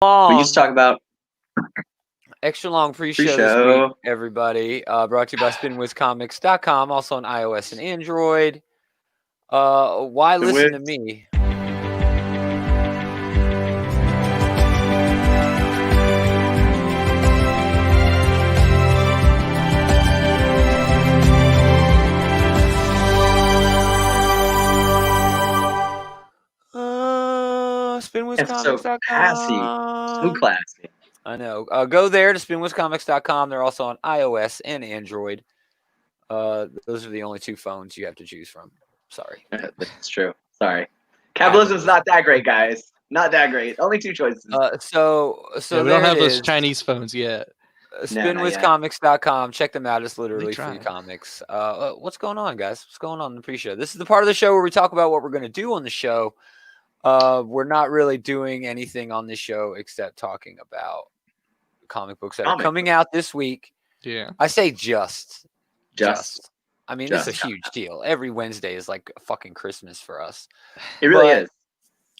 We used to talk about extra long pre-show this week, everybody. Brought to you by SpinWizComics.com, also on iOS and Android. Why listen to me? SpinWizComics.com. So classy. I know. Go there to SpinWizComics.com. They're also on iOS and Android. Those are the only two phones you have to choose from. Sorry. That's true. Sorry. Capitalism's not that great, guys. Not that great. Only two choices. So we don't have those Chinese phones yet. SpinWizComics.com. Check them out. It's literally free comics. What's going on, guys? What's going on in the pre-show? This is the part of the show where we talk about what we're going to do on the show. We're not really doing anything on this show except talking about comic books that are coming out this week. Yeah. I say just. I mean, this is a huge deal. Every Wednesday is like a fucking Christmas for us. It really is.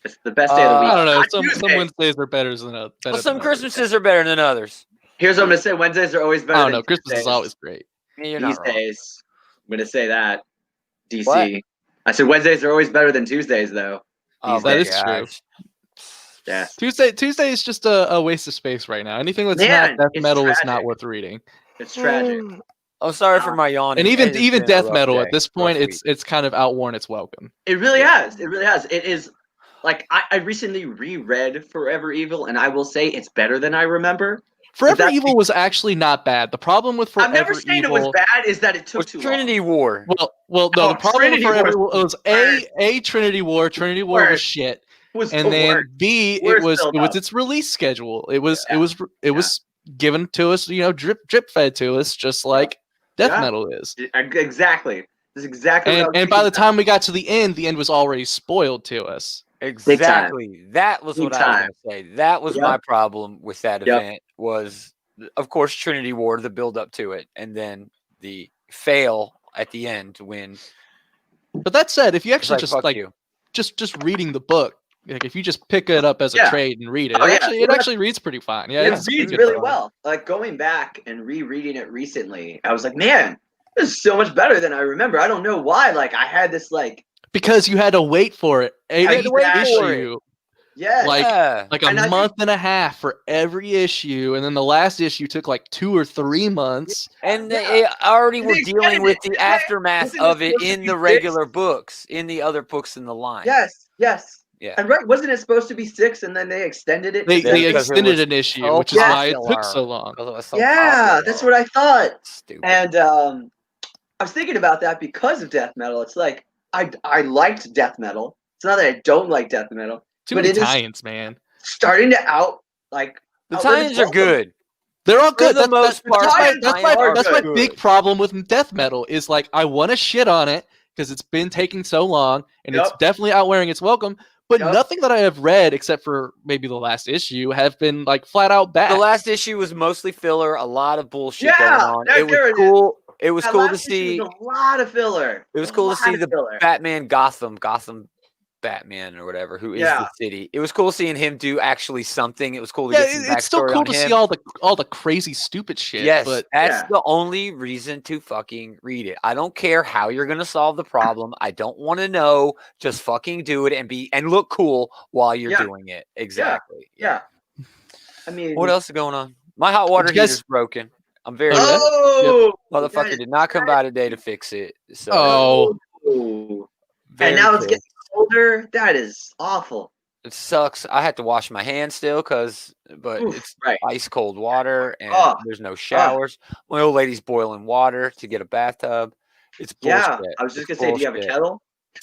It's the best day of the week. I don't know. Some Wednesdays are better than others. Some Christmases are better than others. Here's what I'm going to say. Wednesdays are always better. I don't know. Christmas is always great. These days, I'm going to say that. DC. What? I said Wednesdays are always better than Tuesdays, though. Oh, that is true. Yeah. Tuesday is just a waste of space right now. Anything that's not death metal is not worth reading. It's tragic. Oh, sorry for my yawn. And even death metal at this point, it's kind of outworn its welcome. It really has. It really has. It is like I recently reread Forever Evil, and I will say it's better than I remember. Forever Evil was actually not bad. The problem with Forever Evil... I'm never saying it was bad, is that it took too long. Trinity War. Well, no, the problem with Forever Evil was A, Trinity War. Trinity War was shit. And then B, it was its release schedule. It was given to us, drip fed to us, just like death metal is. Exactly. That's exactly and by the time we got to the end was already spoiled to us. Exactly. That was what I was going to say. That was my problem with that event was, of course, Trinity War, the build up to it, and then the fail at the end when. But that said, if you actually just reading the book, like if you just pick it up as a trade and read it, it actually reads pretty fine. Yeah, it reads really well. Like going back and rereading it recently, I was like, man, this is so much better than I remember. I don't know why. Like I had this because you had to wait for it. Issue. Yeah. Like a month and a half for every issue, and then the last issue took like 2 or 3 months. And they already were dealing with the aftermath of it in the regular books, in the other books in the line. Yes. Yeah. And wasn't it supposed to be 6 and then they extended it? They extended an issue, which is why it took so long. That's what I thought. Stupid. And I was thinking about that because of death metal. It's like I liked death metal. It's not that I don't like death metal. Too many tie-ins, man. Starting to the tie-ins are good. They're all good. For the most part, that's my big problem with death metal is like I want to shit on it because it's been taking so long and it's definitely outwearing its welcome. But nothing that I have read, except for maybe the last issue, have been like flat out bad. The last issue was mostly filler, a lot of bullshit going on. It was cool. It was cool to see a lot of filler. It was cool to see the Batman Gotham Batman or whatever, who is the city. It was cool seeing him do actually something. It was cool to get some backstory. It's still cool to see all the crazy stupid shit. Yes, but that's the only reason to fucking read it. I don't care how you're gonna solve the problem. I don't want to know. Just fucking do it and look cool while you're doing it. Exactly. Yeah. I mean, what else is going on? My hot water heater's broken. I'm very motherfucker did not come by today to fix it. So and now it's getting colder. That is awful. It sucks. I have to wash my hands still but it's ice cold water and there's no showers. My old lady's boiling water to get a bathtub. It's bullshit. Yeah, I was just gonna say, do you have a kettle?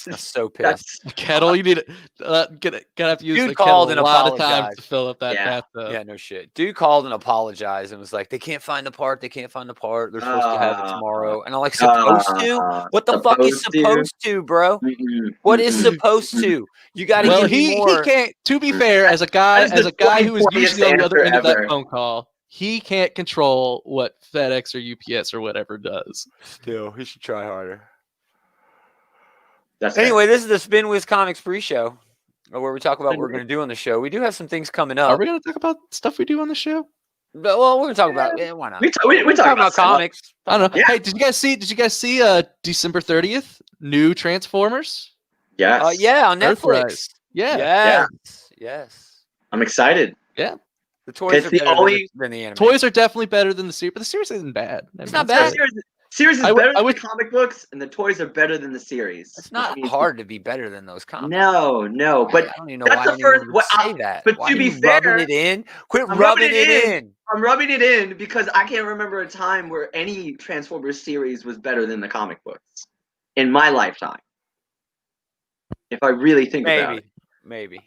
I'm so pissed. Kettle, you need to have to use the kettle a lot of times to fill up that bathtub. Yeah, no shit. Dude called and apologized and was like, they can't find the part. They're supposed to have it tomorrow. And I'm like, supposed to? What the fuck is supposed to, bro? What is supposed to? You got to give me more. He can't. To be fair, as a guy who is usually on the other end of that phone call, he can't control what FedEx or UPS or whatever does. Still, he should try harder. Anyway, this is the Spin Wiz Comics pre-show. where we talk about what we're going to do on the show. We do have some things coming up. Are we going to talk about stuff we do on the show? But, well, we're going to talk about. Why not? We talk about comics. I don't know. Yeah. Hey, did you guys see? December 30th, new Transformers? Yes. Yeah, on Netflix. Yeah. Yes. I'm excited. Yeah. The toys are better than the anime. Toys are definitely better than the series, but the series isn't bad. It's not bad. Series is better than the comic books, and the toys are better than the series. It's not hard to be better than those comics. No, but I don't even know why anyone would say that. But why to be fair, rubbing it in? Quit rubbing it in. I'm rubbing it in because I can't remember a time where any Transformers series was better than the comic books in my lifetime. If I really think about it. Maybe.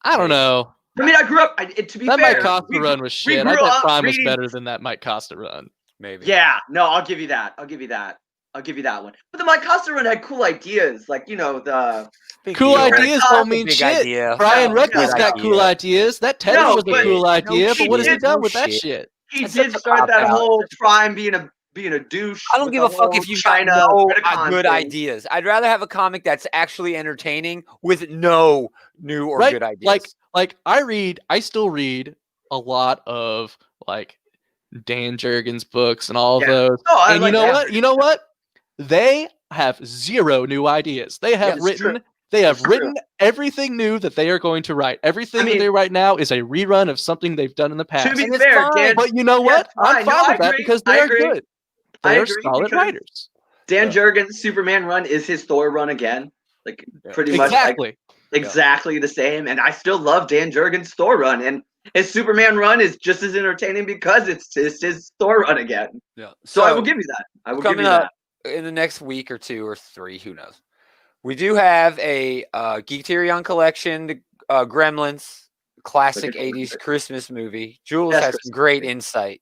I don't know. I mean, I grew up. To be that fair, Might Costa run was shit. I bet Prime was better than that Might Costa run. Maybe. Yeah, no, I'll give you that. I'll give you that one. But the Mike Costa run had cool ideas, like the cool ideas don't mean shit. Idea. Brian Reckless got cool ideas. That Teddy was a cool idea, but what has he done with that shit? He did start that whole Prime being a douche. I don't give a fuck if you've got no good ideas. I'd rather have a comic that's actually entertaining with no new or good ideas. Like I still read a lot of like Dan Jurgens books and all of those. Oh, and you know what? They have zero new ideas. They have written everything new that they are going to write. Everything that they write now is a rerun of something they've done in the past. To be fair, Dan, but you know what? I'm fine with that because they are good. They are solid writers. Dan Jurgens' Superman run is his Thor run again. Like pretty much exactly the same. And I still love Dan Jurgens' Thor run. And his Superman run is just as entertaining because it's his Thor run again. Yeah. So I will give you that. I will give you that. In the next week or 2 or 3, who knows? We do have a Geekterion collection, the Gremlins, classic 80s Christmas movie. Jules has some great insight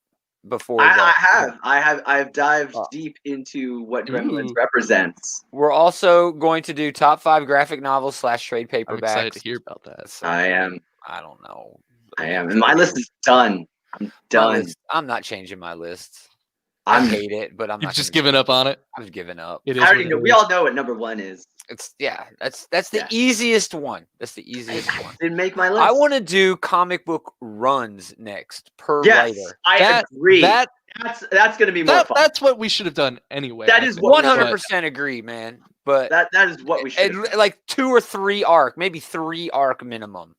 before I have dived deep into what Gremlins represents. We're also going to do top 5 graphic novels / trade paperbacks. I'm excited to hear about that. So I am. I don't know. I am. And my list is done. I'm done. I'm not changing my list. I hate it, but I'm not just giving up on it. I'm just giving up. I already know. We all know what number 1 is. That's the easiest one. That's the easiest one. Didn't make my list. I want to do comic book runs next per writer. I agree. That's going to be more fun. That's what we should have done anyway. That is 100% agree, man. But that is what we should. Like 2 or 3 arc, maybe 3 arc minimum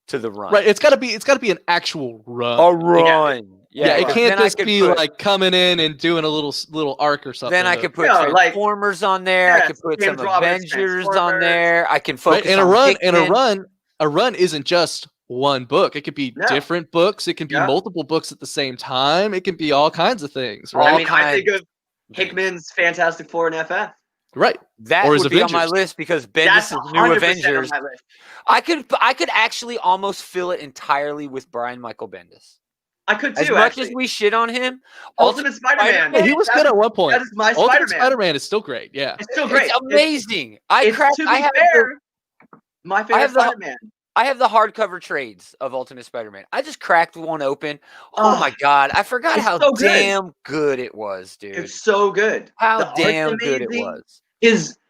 to the run. Right. It's got to be an actual run. A run. Yeah, it can't just be like coming in and doing a little arc or something. Then I could put Transformers on there. I could put some Avengers on there. I can focus on a run isn't just one book. It could be different books. It can be multiple books at the same time. It can be all kinds of things. Right? I think of Hickman's Fantastic Four and FF. Right. That would be on my list because Bendis' new Avengers. I could actually almost fill it entirely with Brian Michael Bendis. I could too. As much as we shit on him, Ultimate Spider-Man. Yeah, he was good at one point. That is my Ultimate Spider-Man is still great. Yeah, it's still great. It's amazing. My favorite Spider-Man. I have the hardcover trades of Ultimate Spider-Man. I just cracked one open. Oh my god! I forgot how damn good it was, dude. It's so good. How damn good it was.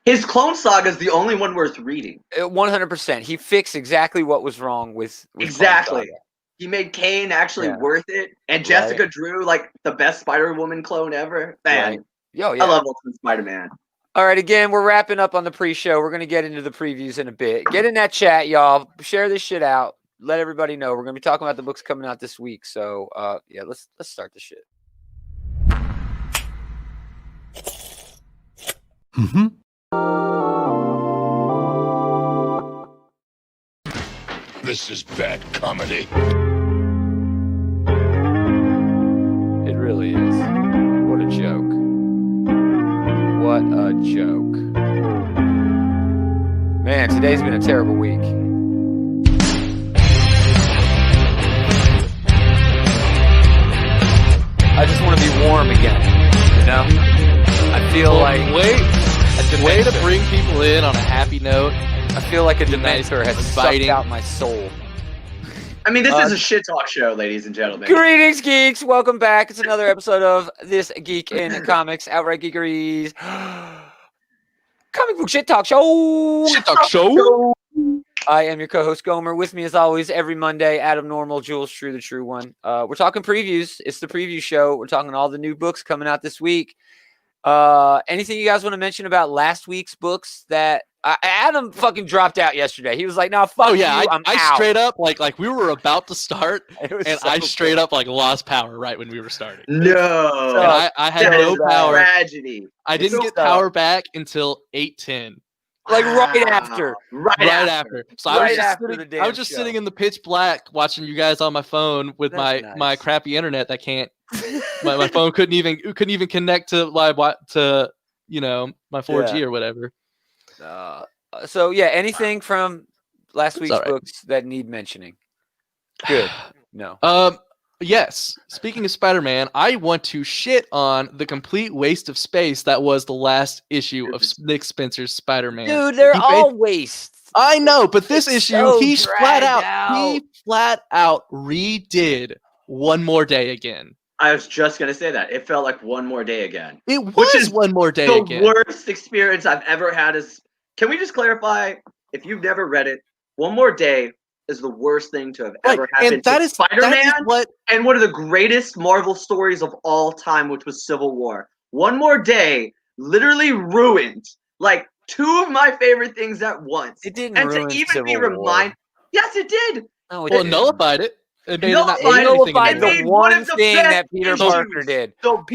His Clone Saga is the only one worth reading. 100%. He fixed exactly what was wrong with exactly. He made Kane actually worth it, and Jessica Drew like the best Spider-Woman clone ever. Man, I love Ultimate Spider-Man. All right, again, we're wrapping up on the pre-show. We're gonna get into the previews in a bit. Get in that chat, y'all. Share this shit out. Let everybody know. We're gonna be talking about the books coming out this week. So, let's start the shit. Mm-hmm. This is bad comedy. It really is. What a joke. What a joke. Man, today's been a terrible week. I just want to be warm again, you know? I feel like... Way to bring people in on a happy note. I feel like a Dementor has sucked out my soul. I mean, this is a shit talk show, ladies and gentlemen. Greetings, geeks. Welcome back. It's another episode of This Geek in Comics, Outright Geekeries. Comic book shit talk show. Shit talk show. I am your co-host Gomer. With me, as always, every Monday, Adam Normal, Jules True, the true one. We're talking previews. It's the preview show. We're talking all the new books coming out this week. Anything you guys want to mention about last week's books that Adam fucking dropped out yesterday? He was like, "No, fuck you, I'm I out." straight up like we were about to start, and so I straight up like lost power right when we were starting. No, and I had no power. Tragedy. I didn't get power back until 8:10. Like right after. So I was just sitting in the pitch black watching you guys on my phone with my crappy internet that can't. my phone couldn't even connect to my 4G or whatever. So yeah, anything from last week's books that need mentioning? Good. No. Yes. Speaking of Spider-Man, I want to shit on the complete waste of space that was the last issue of Nick Spencer's Spider-Man. Dude, they're all wastes. I know, but this issue, he flat out redid One More Day again. I was just gonna say that. It felt like One More Day again. It was One More Day again. The worst experience I've ever had is. Can we just clarify? If you've never read it, One More Day is the worst thing to have ever happened to Spider-Man, and one of the greatest Marvel stories of all time, which was Civil War. One More Day literally ruined like two of my favorite things at once. It didn't ruin Civil War. Yes, it did. No, it nullified it. It nullified the one thing that Peter Parker did. So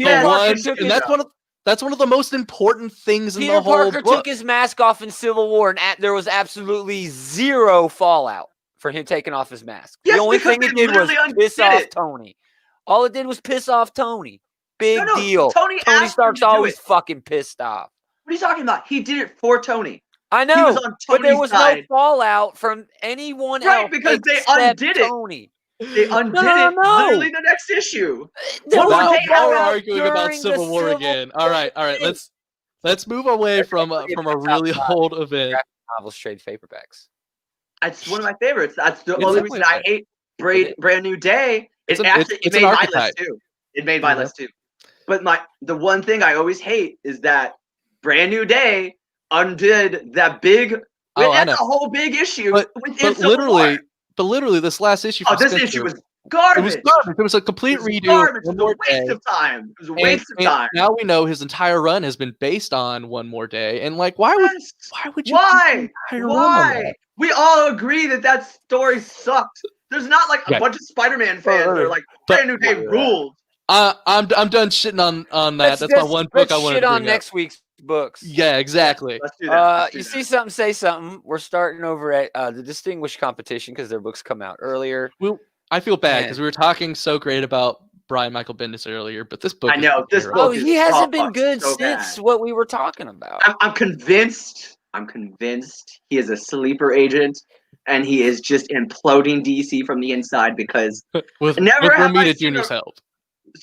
that's one of the most important things in the whole book. Peter Parker took his mask off in Civil War, and there was absolutely zero fallout for him taking off his mask. Yes, the only thing it did was piss off Tony. All it did was piss off Tony. Big deal. Tony Stark's always fucking pissed off. What are you talking about? He did it for Tony. I know, he was on but there was no fallout from anyone else. Right, because they undid Tony. They undid it literally the next issue. Now we're arguing about Civil War again. All right. Let's move away from a really old event. Novels trade paperbacks. It's one of my favorites. That's the only reason I hate Brand New Day. It made my list too. It made my list too. But the one thing I always hate is that Brand New Day undid that big. That's a whole big issue. But literally, this last issue. This issue was garbage. It was garbage. It was a complete redo. Garbage. It was a waste of time. It was a waste of time. Now we know his entire run has been based on One More Day, and like, why would you? Why? We all agree that story sucked. There's not like a bunch of Spider-Man fans that are like Brand New Day ruled. I'm done shitting on that. That's my one book I want to shit on next week's books. Yeah, exactly. Let's do that. You see something, say something. We're starting over at the Distinguished competition because their books come out earlier. I feel bad because we were talking so great about Brian Michael Bendis earlier, but this book. I know this book. He hasn't been good since what we were talking about. I'm convinced he is a sleeper agent, and he is just imploding DC from the inside because with Romita Jr.'s help.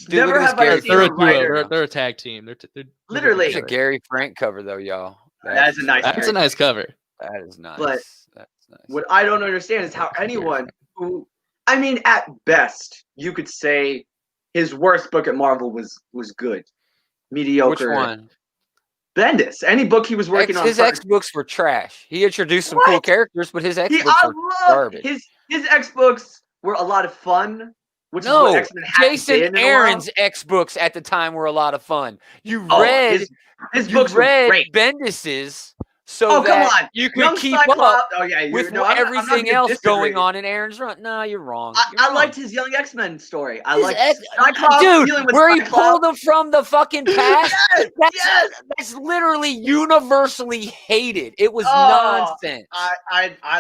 Never have I seen a writer. They're a tag team. They're literally. It's a Gary Frank cover though, y'all. That's a nice. That's a nice cover. That is nice. But that's nice. What I don't understand is how anyone who, I mean, at best, you could say his worst book at Marvel was good, mediocre. Which one? Bendis. Any book he was working on. His X books were trash. He introduced some cool characters, but his X books were garbage. His X books were a lot of fun. Jason Aaron's X books at the time were a lot of fun. You read his books were great. Bendis's so that you could keep up with everything else going on in Aaron's run. No, you're wrong. I liked his Young X-Men story. I liked dude, where he pulled them from the fucking past. That's literally universally hated. It was nonsense.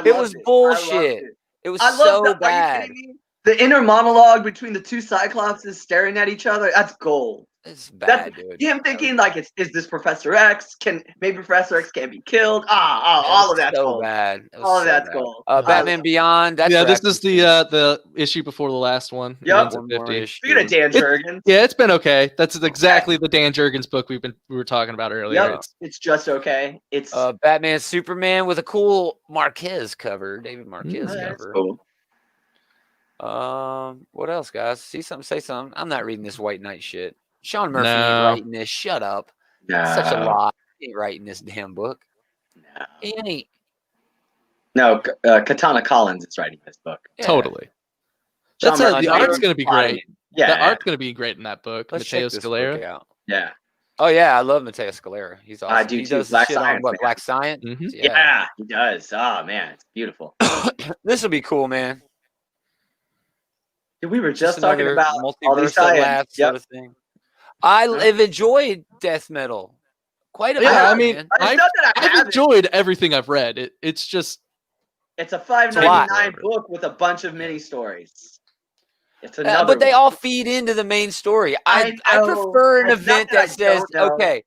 It was bullshit. It was so bad. Are you kidding me? The inner monologue between the two Cyclopses staring at each other—that's gold. It's bad, dude. Him thinking like, "Is this Professor X? Maybe Professor X can't be killed?" All of that's gold. Bad. All of that's gold. Batman Beyond. This is the issue before the last one. Yep. Speaking of Dan Jurgens, it's been okay. That's exactly the Dan Jurgens book we were talking about earlier. Yep. It's just okay. It's Batman Superman with a cool Marquez cover, David Marquez cover. That's cool. What else, guys? See something, say something. I'm not reading this White Knight shit. Sean Murphy ain't writing this. Shut up. No. Such a lie. He ain't writing this damn book. No. He ain't. No, Katana Collins is writing this book. Yeah. Totally. That's the art's going to be great. Yeah, the art's going to be great in that book. Let's Matteo check this Scalera. book out. Yeah. Oh yeah, I love Matteo Scalera. He's awesome. I do he too. does Black shit Science, on what? man. Black Science. Mm-hmm. Yeah, he does. Oh man, it's beautiful. This will be cool, man. We were just talking about multiversal labs sort of thing. I've enjoyed death metal quite a bit. Yeah, I mean, I've enjoyed everything I've read. It's just it's a $5.99 book with a bunch of mini stories. It's another but they all feed into the main story. I prefer an event that says, okay.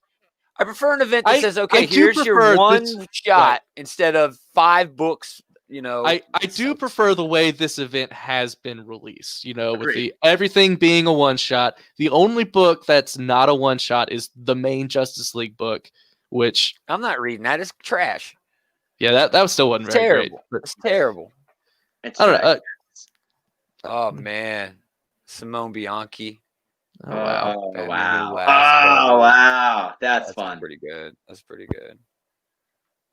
I prefer an event that says, okay, here's your one shot instead of 5 books. You know, I do prefer the way this event has been released. You know, with everything being a one shot. The only book that's not a one shot is the main Justice League book, which I'm not reading. That is trash. Yeah, that still wasn't very terrible. Great. It's terrible. I don't know. Oh man, Simone Bianchi. Oh wow! Wow! That's fun. Pretty good. That's pretty good.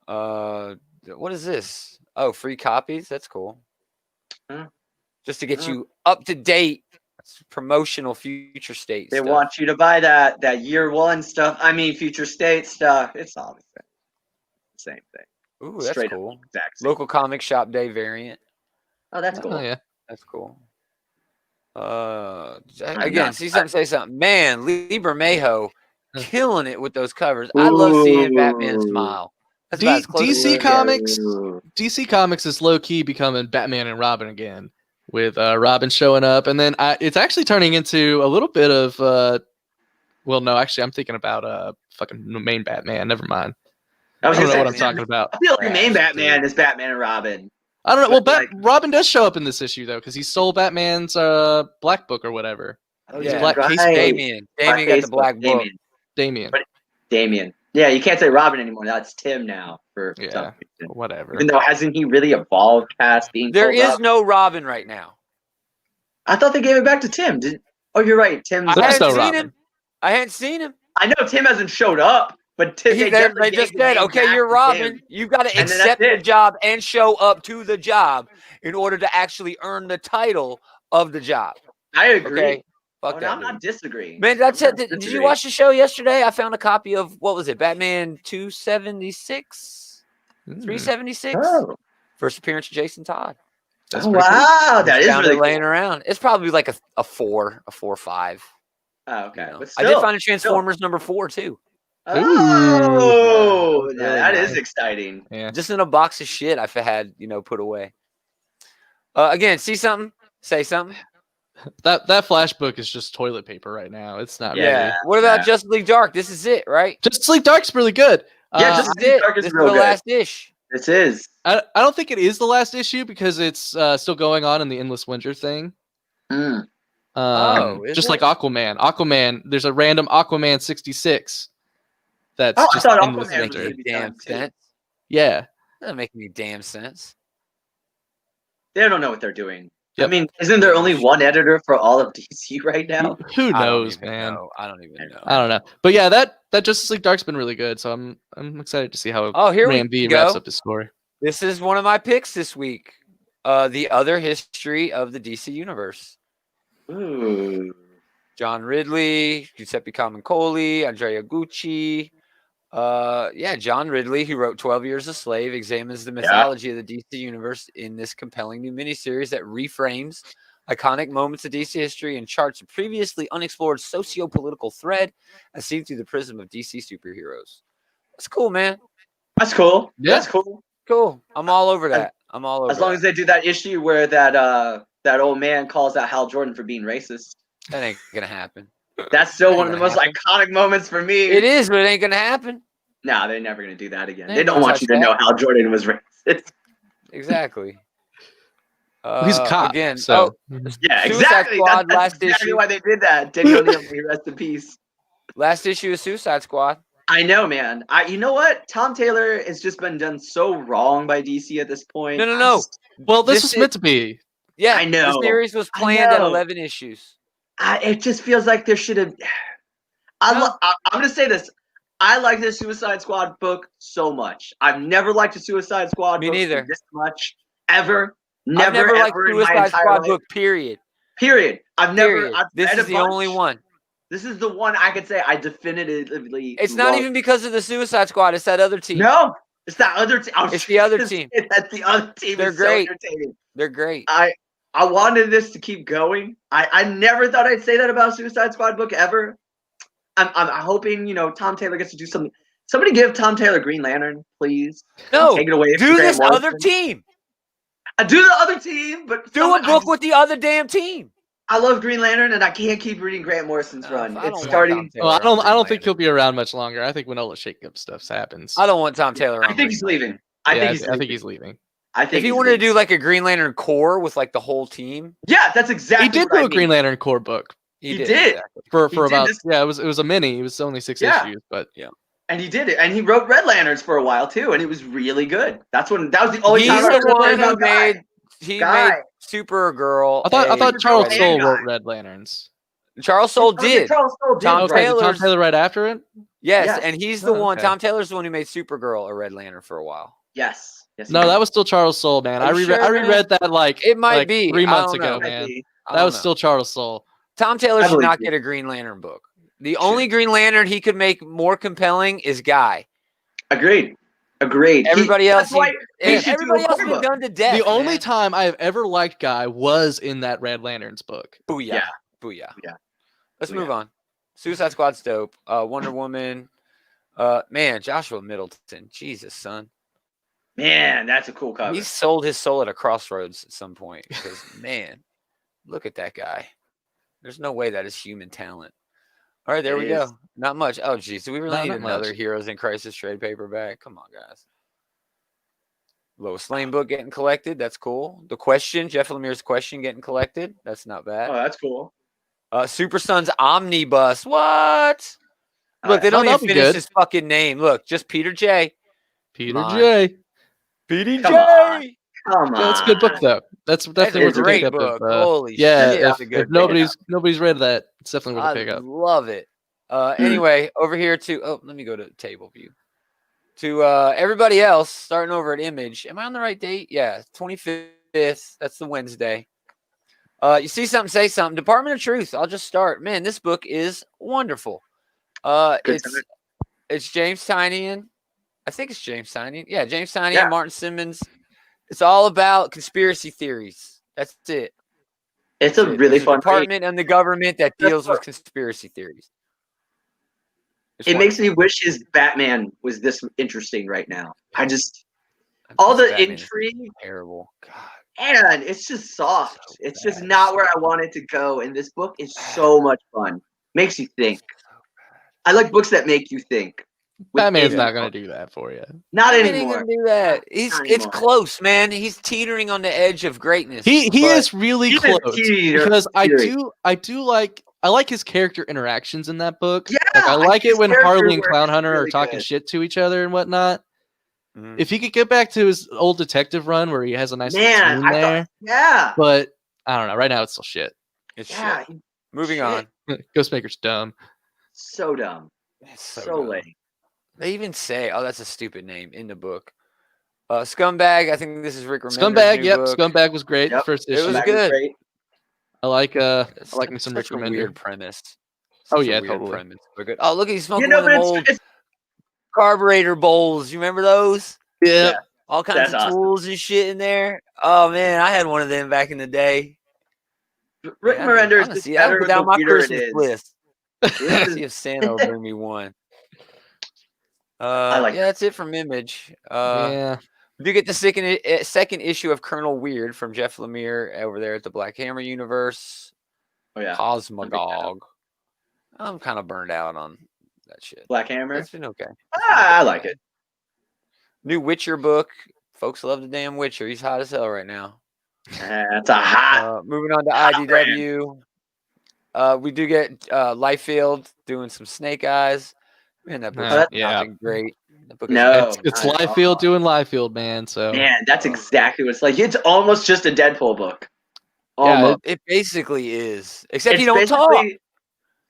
What is this? Oh, free copies. That's cool. Just to get you up to date. Promotional Future State. They want you to buy that year one stuff. I mean, Future State stuff. It's all the same thing. Ooh, that's cool. Local comic shop day variant. Oh, that's cool. Oh, yeah, that's cool. Again, see something, say something. Man, Lee Bermejo killing it with those covers. I love seeing Batman smile. DC Comics is low key becoming Batman and Robin again, with Robin showing up, and then it's actually turning into a little bit of. Well, no, actually, I'm thinking about fucking main Batman. Never mind. I don't know what I'm talking about. I feel like main Batman is Batman and Robin. I don't know. Well, Robin does show up in this issue though, because he stole Batman's Black Book or whatever. Oh, yeah, Damien got the Black Book. Damien. Yeah, you can't say Robin anymore. That's Tim now. Whatever. Even though hasn't he really evolved past being? There is no Robin right now. I thought they gave it back to Tim. Oh, you're right. Tim. I hadn't seen him. I know Tim hasn't showed up, but Tim. They just said, "Okay, you're Robin. You've got to accept the job and show up to the job in order to actually earn the title of the job." I agree. Okay? Fuck that. I'm not disagreeing. Man, that's it. Did you watch the show yesterday? I found a copy of what was it? Batman 276, 376. Oh. First appearance of Jason Todd. That's wow, that is really laying around. It's probably like a 4 or 5. Oh, okay. You know? I did find a Transformers number 4 too. Oh, that is exciting. Yeah, just in a box of shit I've had put away. Again, see something, say something. That Flash book is just toilet paper right now. It's not. Yeah. Really. What about Justice League Dark? This is it, right? Justice League Dark's really good. Yeah, Justice League Dark is real good. The last ish. This is. I don't think it is the last issue because it's still going on in the Endless Winter thing. Mm. Just like Aquaman. Aquaman. There's a random Aquaman 66. That's just I thought Endless Aquaman Winter. would Damn sense. Yeah. That doesn't make any damn sense. They don't know what they're doing. Yep. I mean, isn't there only one editor for all of DC right now? Who knows, man? I don't even know. I don't know. But yeah, that Justice League Dark's been really good, so I'm excited to see how here Ram V wraps up his story. This is one of my picks this week. The Other History of the DC Universe. Ooh. John Ridley, Giuseppe Camuncoli, Andrea Gucci. John Ridley, who wrote 12 Years a Slave, examines the mythology of the DC Universe in this compelling new miniseries that reframes iconic moments of DC history and charts a previously unexplored socio-political thread as seen through the prism of DC superheroes. That's cool, man. That's cool. Yeah. That's cool. Cool. I'm all over that. I'm all over as long as they do that issue where that old man calls out Hal Jordan for being racist. That ain't gonna happen. That's still one of the most iconic moments for me. It is, but it ain't gonna happen. No, they're never gonna do that again. They don't want you to know Hal Jordan was racist. Exactly. He's a cop again. So. Yeah, exactly. That's exactly why they did that. Denny O'Neil, rest in peace. Last issue of Suicide Squad. I know, man. You know what? Tom Taylor has just been done so wrong by DC at this point. No. Well, this was meant to be. Yeah, I know. The series was planned at 11 issues. It just feels like there should have. I'm going to say this. I like this Suicide Squad book so much. I've never liked a Suicide Squad book this much ever. Never liked Suicide Squad book. Period. I've never. This is the only one. This is the one I could say I definitively. It's not even because of the Suicide Squad. It's that other team. No, it's that other team. It's the other team. That's the other team. They're great. So entertaining. They're great. I wanted this to keep going. I never thought I'd say that about Suicide Squad book ever. I'm hoping Tom Taylor gets to do something. Somebody give Tom Taylor Green Lantern, please. No, take it away. Do this other team. Do the other team, but do a book with the other damn team. I love Green Lantern, and I can't keep reading Grant Morrison's run. It's starting. I don't think he'll be around much longer. I think when all the shake-up stuff happens. I don't want Tom Taylor around. I think he's leaving. I think he's leaving. If he wanted to do like a Green Lantern core with like the whole team. Yeah, that's exactly. He did do a Green Lantern core book. He did. Exactly. For about it was a mini. It was only 6 issues, but yeah. And he did it, and he wrote Red Lanterns for a while too, and it was really good. That was the only time I heard about Guy. He made Supergirl. I thought Charles Soule wrote Red Lanterns. Charles Soule did. Tom Taylor right after it? Yes, and he's the one. Tom Taylor's the one who made Supergirl a Red Lantern for a while. Yes. No, that was still Charles Soule, man. I reread that it might be 3 months ago, man. That was still Charles Soule. Tom Taylor should not get a Green Lantern book. The only Green Lantern he could make more compelling is Guy. Agreed. Everybody else has been done to death. The only time I have ever liked Guy was in that Red Lanterns book. Booyah. Yeah. Let's move on. Suicide Squad's dope. Wonder Woman. Man, Joshua Middleton. Jesus, son. Man, that's a cool cover. He sold his soul at a crossroads at some point. Because, man, look at that guy. There's no way that is human talent. All right, there we go. Not much. Oh, geez. Do we really need another Heroes in Crisis trade paperback? Come on, guys. Lois Lane book getting collected. That's cool. The Question, Jeff Lemire's Question getting collected. That's not bad. Oh, that's cool. Super Sons Omnibus. What? Look, they don't even finish his fucking name. Look, just Peter J. Peter J. Come on. That's a good book, though. That's definitely worth a great book. Holy shit. If nobody's read that, it's definitely worth a pick up. I love it. Anyway, over here to let me go to table view. To everybody else, starting over at Image. Am I on the right date? Yeah, 25th. That's the Wednesday. You see something, say something. Department of Truth. I'll just start. Man, this book is wonderful. It's James Tynion. I think it's James Tynion. Yeah, James Tynion and Martin Simmons. It's all about conspiracy theories. That's it. It's a really fun department and the government that deals with conspiracy theories. It makes me wish his Batman was this interesting right now. All the intrigue. Terrible. God. And it's just soft. It's just not where I want it to go. And this book is so much fun. Makes you think. I like books that make you think. Batman's not going to do that for you. Not Batman anymore. Ain't gonna do that. It's close, man. He's teetering on the edge of greatness. He is really close because I like his character interactions in that book. Yeah, I like it when Harley and Clown Hunter are talking shit to each other and whatnot. Mm. If he could get back to his old detective run where he has a nice team there, but I don't know. Right now, it's still shit. It's shit. Moving on. Ghostmaker's dumb. So dumb. It's so lame. They even say, "Oh, that's a stupid name" in the book. Scumbag. I think this is Rick Remender's Scumbag. New Yep, book. Scumbag was great. Yep. First issue. It was good. I like me some Rick Remender. Weird premise. Totally. Premise. But good. Oh, look, he's smoking one of them old carburetor bowls. You remember those? Yeah. All kinds of tools and shit in there. Oh man, I had one of them back in the day. Rick Remender is better without my Christmas it is. list. Let's see if Santa will bring me one. That's it from Image. We do get the second issue of Colonel Weird from Jeff Lemire over there at the Black Hammer universe. Oh yeah, Cosmogog. I'm kind of burned out on that shit. Black Hammer. It's been okay. I like it. New Witcher book. Folks love the damn Witcher. He's hot as hell right now. That's a hot. Moving on to IDW. We do get Liefeld doing some Snake Eyes. Man, that book's been great. It's Liefeld doing Liefeld, man. So that's exactly what it's like. It's almost just a Deadpool book. Almost. It basically is. Except he don't talk.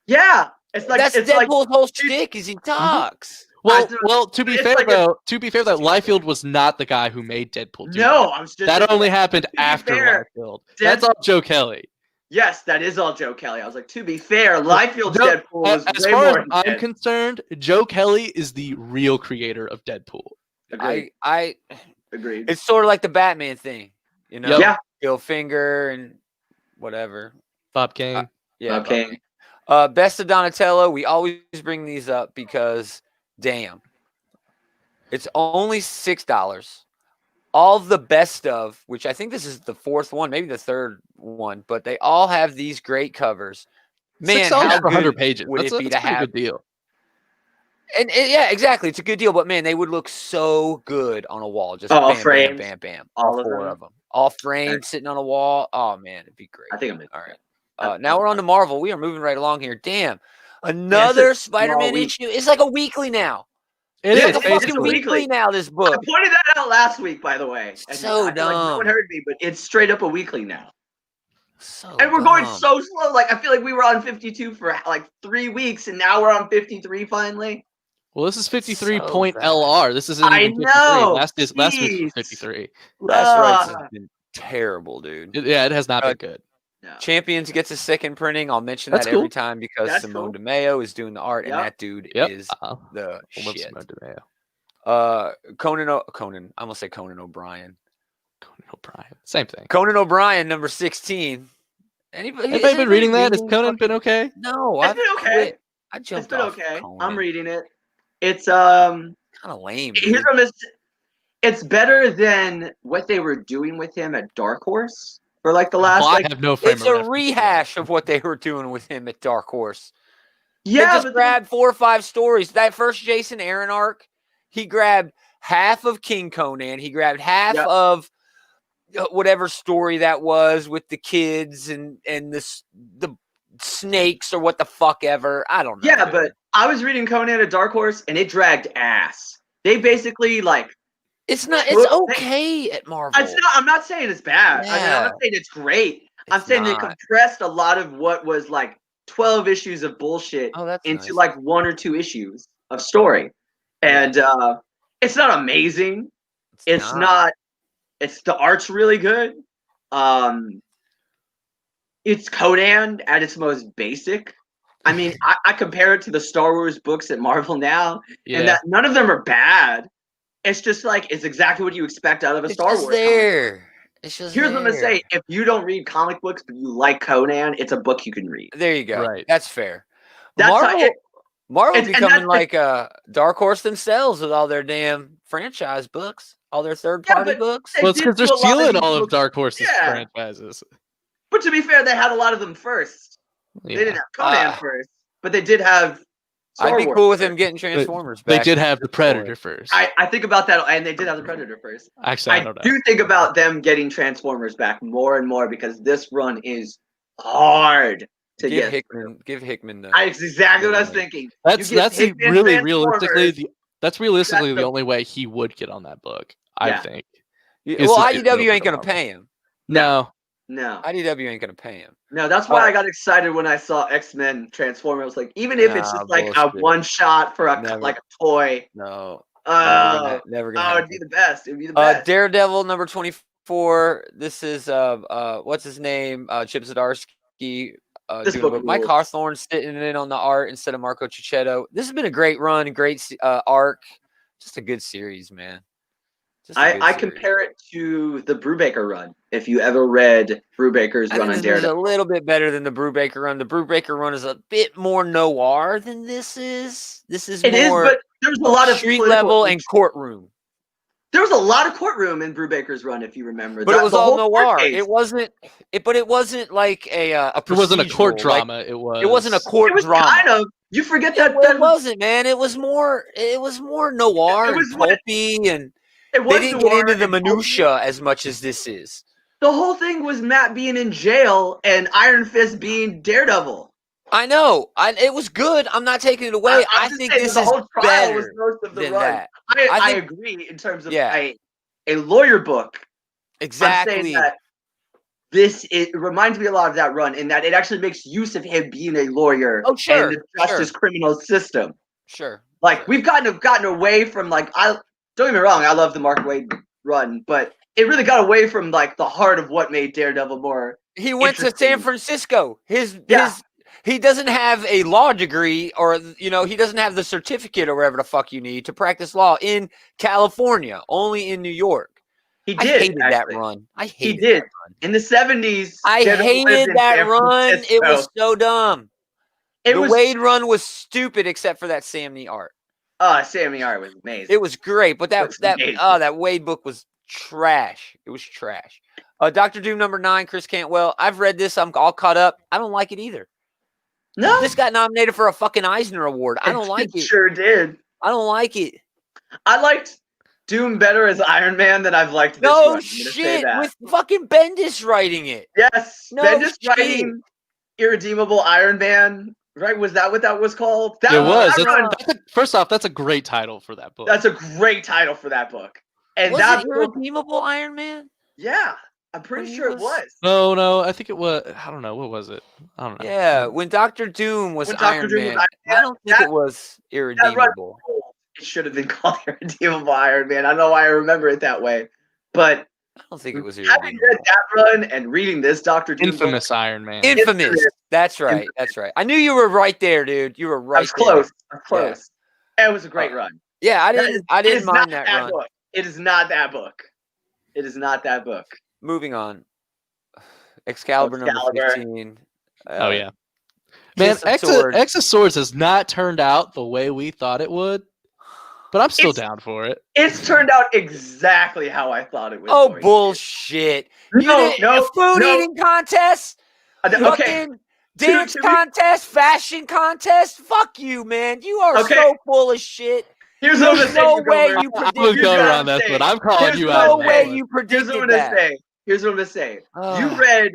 Yeah. That's Deadpool's whole shtick is he talks. Well, to be fair though, Liefeld was not the guy who made Deadpool. No, I was just that only happened after Liefeld. That's all Joe Kelly. Yes, that is all Joe Kelly. I was like, to be fair, Liefeld's Deadpool was as way far more as I'm concerned, Joe Kelly is the real creator of Deadpool. Agreed. I agreed. It's sort of like the Batman thing, you know? Yeah. Bill Finger and whatever. Bob Kane. Bob Kane. Best of Donatello. We always bring these up because, damn, it's only $6. All the best of, which I think this is the fourth one, maybe the third one, but they all have these great covers. Man, how for 100 pages would it be to have a good deal? And yeah, exactly, it's a good deal. But man, they would look so good on a wall. Just bam, framed. bam, bam, bam. All four of them, all framed, sitting on a wall. Oh man, it'd be great. I think I'm in. All right. Now we're on to Marvel. We are moving right along here. Damn, another Spider-Man issue. It's like a weekly now. It's a weekly now. This book. I pointed that out last week, by the way. So dumb. Like no one heard me, but it's straight up a weekly now. And we're going so slow. Like I feel like we were on 52 for like 3 weeks, and now we're on 53 finally. Well, this is 53.LR. This isn't even 53. Last week was 53. Last week's has been terrible, dude. It has not been good. No. Champions gets a second printing. I'll mention that every time because Simone DeMeo is doing the art, and that dude is the shit. Simone DeMeo. Conan. I'm gonna say Conan O'Brien. Conan O'Brien. Same thing. Conan O'Brien, number 16. Anybody been reading that? Has Conan been okay? No, it's been okay. I jumped. It's been off okay. Conan. I'm reading it. It's kind of lame. It's better than what they were doing with him at Dark Horse for like the last. I have no frame It's a rehash of what they were doing with him at Dark Horse. Yeah, they just grabbed 4 or 5 stories. That first Jason Aaron arc, he grabbed half of King Conan. He grabbed half of whatever story that was with the kids and the snakes or what the fuck ever. I don't know. Yeah, but I was reading Conan at Dark Horse and it dragged ass. They basically it's okay at Marvel. I'm not saying it's bad. Yeah. I mean, I'm not saying it's great. I'm saying they compressed a lot of what was like 12 issues of bullshit into like 1 or 2 issues of story. And it's not amazing. It's not. It's the art's really good. It's Conan at its most basic. I mean, I compare it to the Star Wars books at Marvel now, and that none of them are bad. It's just like it's exactly what you expect out of a Star Wars. It's just Here's what I'm gonna say: if you don't read comic books but you like Conan, it's a book you can read. There you go. Right. That's fair. That's Marvel becoming like a Dark Horse themselves with all their damn franchise books, all their third-party books. Well, it's because they're stealing all of Dark Horse's franchises. But to be fair, they had a lot of them first. They didn't have Conan first, but they did have Star I'd be cool with them getting Transformers back. They did have the Predator first. I think about that, and they did have the Predator first. Actually, I do think about them getting Transformers back more and more because this run is hard to give get. Give Hickman the. That's exactly what I was thinking. That's really realistically the only way he would get on that book. I think. Well, IDW ain't gonna pay him. No. IDW ain't gonna pay him. No, that's why I got excited when I saw X-Men Transform. I was like, even if it's just like a one shot for like a toy. No. Never gonna it'd be the best. It'd be the best. Daredevil number 24. This is what's his name? Chip Zdarsky. Mike Hawthorne sitting in on the art instead of Marco Cicchetto. This has been a great run, great arc. Just a good series, man. I compare it to the Brubaker run. If you ever read Brubaker's run on Daredevil, it's a little bit better than the Brubaker run. The Brubaker run is a bit more noir than this is. This is more. But there's a lot of street level and courtroom. There was a lot of courtroom in Brubaker's run, if you remember. But it was all noir. It wasn't. But it wasn't like a. It wasn't a court drama. It wasn't a court drama. Kind of. You forget that. It wasn't, man. It was more. It was more noir. It was pulpy and. They didn't get into the minutia as much as this is. The whole thing was Matt being in jail and Iron Fist being Daredevil. I know. It was good. I'm not taking it away. I think this is better than that. I agree in terms of a lawyer book. Exactly. I'm saying that it reminds me a lot of that run in that it actually makes use of him being a lawyer and the justice criminal system. Sure. Like we've gotten away from like don't get me wrong, I love the Mark Waid run, but it really got away from like the heart of what made Daredevil more. He went to San Francisco. He doesn't have a law degree, or he doesn't have the certificate or whatever the fuck you need to practice law in California, only in New York. He did. I hated that run. He did. That run. In the 70s. I hated that run. It was so dumb. The Waid run was stupid except for that Sam Nee art. Sam Nee art was amazing. It was great, but that Waid book was trash. It was trash. Dr. Doom #9, Chris Cantwell. I've read this. I'm all caught up. I don't like it either. No. This got nominated for a fucking Eisner Award. I don't like it. Sure did. I don't like it. I liked Doom better as Iron Man than I've liked this No one. shit, with fucking Bendis writing it. Yes, Bendis writing Irredeemable Iron Man. Right? Was that what that was called? First off, that's a great title for that book. That's a great title for that book. And was it Irredeemable Iron Man? Yeah. I'm pretty sure it was. No, I think it was. I don't know. What was it? I don't know. Yeah, when Dr. Doom was Iron Man, I don't think it was Irredeemable. It should have been called Irredeemable Iron Man. I don't know why I remember it that way. But I don't think it was Irredeemable. Having read that run and reading this Dr. Doom Infamous Iron Man. Infamous. That's right. That's right. I knew you were right there, dude. You were right there. I was close. Yeah. It was a great run. Yeah, I didn't mind that run. Book. It is not that book. It is not that book. Moving on. Excalibur #15. Oh yeah. Man, X of Swords has not turned out the way we thought it would. But I'm still down for it. It's turned out exactly how I thought it would. Oh, bullshit. No, food eating contest? Fucking dance contest? Fashion contest? Fuck you, man. You are so full of shit. Here's what I'm no way you predicted that. I'm calling you out. No way you predicted Here's what I'm going to say. You read...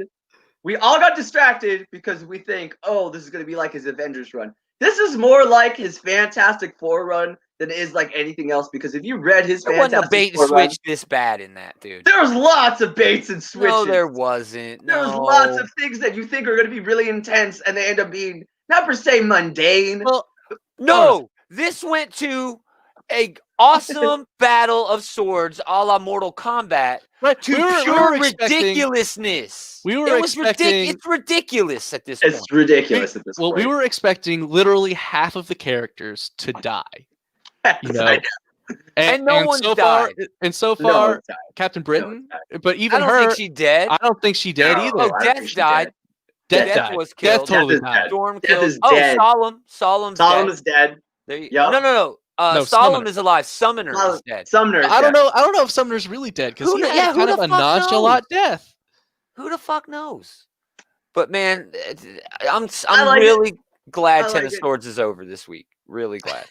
We all got distracted because we think, this is going to be like his Avengers run. This is more like his Fantastic Four run than it is like anything else, because if you read his Fantastic Four run... There wasn't a bait and switch this bad in that, dude. There was lots of baits and switches. No, there wasn't. There was lots of things that you think are going to be really intense, and they end up being, not per se, mundane. Well, no, this went to a awesome battle of swords a la Mortal Kombat. Right. To pure ridiculousness. It's ridiculous at this point. It's ridiculous at this point. Well, we were expecting literally half of the characters to die. And no one's died. So far, Captain Britain, but even I don't think she's dead. I don't think she did either. Oh, Death died. Death was killed. Death totally died. Storm killed. Solemn. Solemn is dead. No. Solemn is alive. Summoner is dead. Summoner. I don't know if Summoner's really dead because he had kind of a nonchalant death. Who the fuck knows? But man, I'm really glad Ten of Swords is over this week. Really glad.